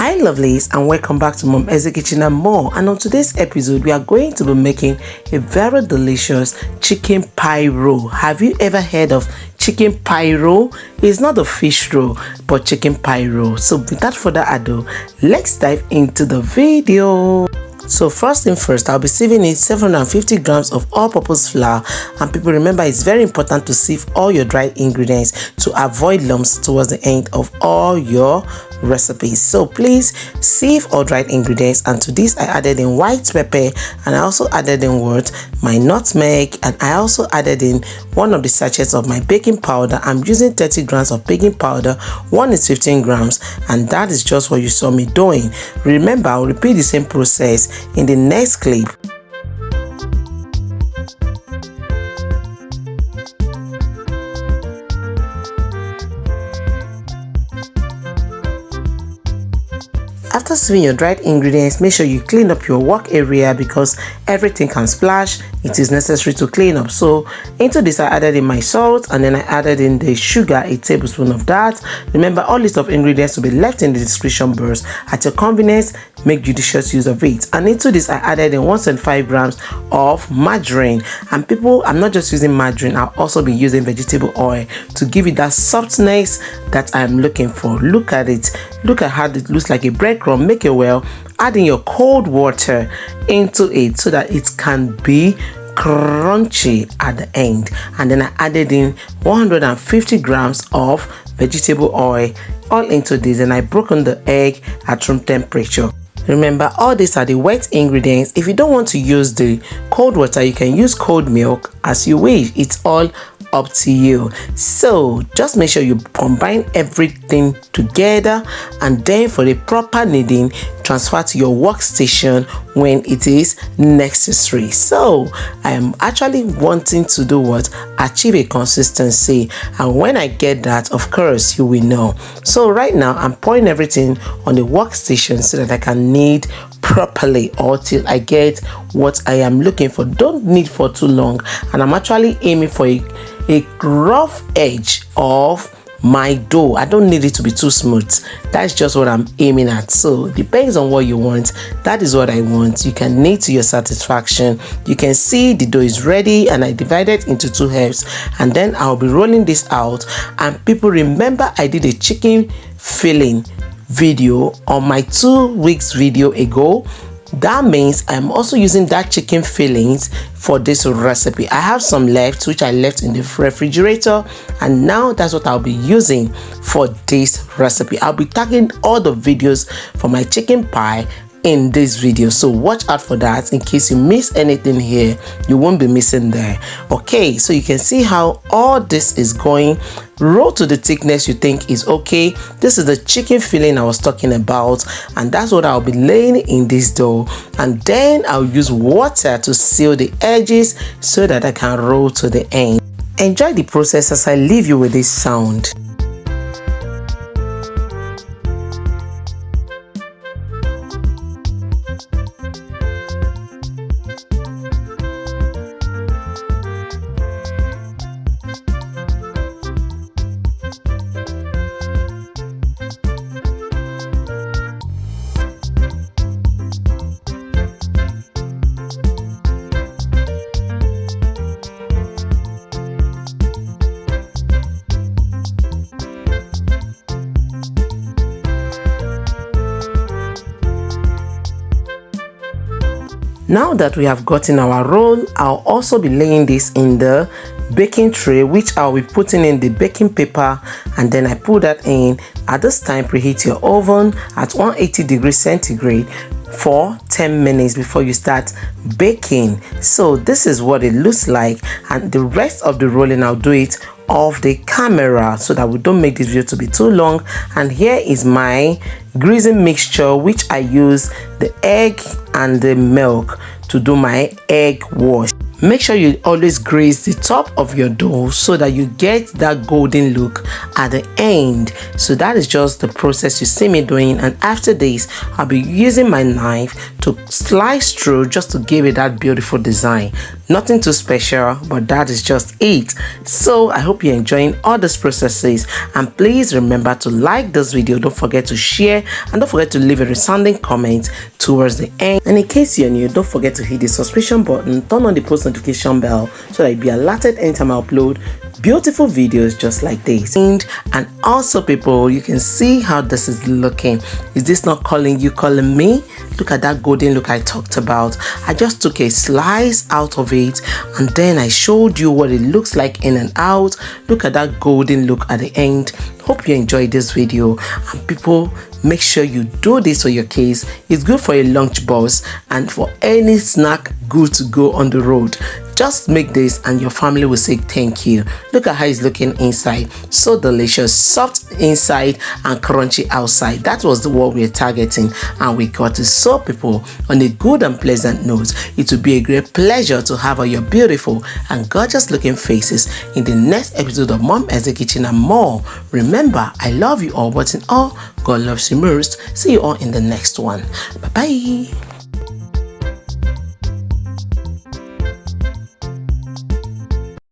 Hi lovelies, and welcome back to Mom Essy Kitchen and More. And on today's episode we are going to be making a very delicious chicken pie roll. Have you ever heard of chicken pie roll? It's not a fish roll but chicken pie roll. So without further ado, let's dive into the video. So first thing first, I'll be sieving in 750 grams of all-purpose flour, and people remember it's very important to sieve all your dried ingredients to avoid lumps towards the end of all your recipes. So please sieve all dried ingredients, and to this I added in white pepper, and I also added in my nutmeg, and I also added in one of the sachets of my baking powder. I'm using 30 grams of baking powder, one is 15 grams, and that is just what you saw me doing. Remember, I'll repeat the same process in the next clip. After sieving your dried ingredients, make sure you clean up your work area because everything can splash. It is necessary to clean up. So into this I added in my salt, and then I added in the sugar, a tablespoon of that. Remember, all list of ingredients will be left in the description box. At your convenience, make judicious use of it. And into this I added in 1.5 grams of margarine. And people, I'm not just using margarine, I'll also be using vegetable oil to give it that softness that I'm looking for. Look at it. Look at how it looks like a breadcrumb. Make it well. Add in your cold water into it so that it can be crunchy at the end. And then I added in 150 grams of vegetable oil all into this, and I broken the egg at room temperature. Remember, all these are the wet ingredients. If you don't want to use the cold water, you can use cold milk as you wish. It's all up to you. So just make sure you combine everything together, and then for the proper kneading, transfer to your workstation when it is necessary. So I am actually wanting to do what? Achieve a consistency, and when I get that, of course you will know. So right now I'm pouring everything on the workstation so that I can knead properly or till I get what I am looking for. Don't knead for too long, and I'm actually aiming for a rough edge of my dough. I don't need it to be too smooth. That's just what I'm aiming at. So depends on what you want. That is what I want. You can knead to your satisfaction. You can see the dough is ready, and I divided into 2 halves, and then I'll be rolling this out. And people, remember I did a chicken filling video on my 2 weeks video ago. That means I'm also using that chicken fillings for this recipe. I have some left which I left in the refrigerator, and now that's what I'll be using for this recipe. I'll be tagging all the videos for my chicken pie in this video, so watch out for that. In case you miss anything here, you won't be missing there. Okay, so you can see how all this is going. Roll to the thickness you think is okay. This is the chicken filling I was talking about, and that's what I'll be laying in this dough, and then I'll use water to seal the edges so that I can roll to the end. Enjoy the process as I leave you with this sound. Now that we have gotten our roll, I'll also be laying this in the baking tray, which I'll be putting in the baking paper, and then I put that in. At this time, preheat your oven at 180 degrees centigrade for 10 minutes before you start baking. So this is what it looks like, and the rest of the rolling I'll do it off the camera so that we don't make this video to be too long. And here is my greasing mixture, which I use the egg and the milk to do my egg wash. Make sure you always grease the top of your dough so that you get that golden look at the end. So that is just the process you see me doing, and after this I'll be using my knife to slice through just to give it that beautiful design. Nothing too special, but that is just it. So I hope you're enjoying all these processes, and please remember to like this video. Don't forget to share, and don't forget to leave a resounding comment towards the end. And in case you're new, don't forget to hit the subscription button, turn on the post notification bell so that you'll be alerted anytime I upload beautiful videos just like this. And also, people, you can see how this is looking. Is this not calling you, calling me? Look at that golden look I talked about. I just took a slice out of it and then I showed you what it looks like in and out. Look at that golden look at the end. Hope you enjoyed this video, and people, make sure you do this for your kids. It's good for a lunch box and for any snack good to go on the road. Just make this and your family will say thank you. Look at how it's looking inside. So delicious, soft inside and crunchy outside. That was what we're targeting, and we got it. So people, on a good and pleasant note, it will be a great pleasure to have all your beautiful and gorgeous looking faces in the next episode of Mom Essy Kitchen and more. Remember, I love you all, but in all, God loves you most. See you all in the next one. Bye bye.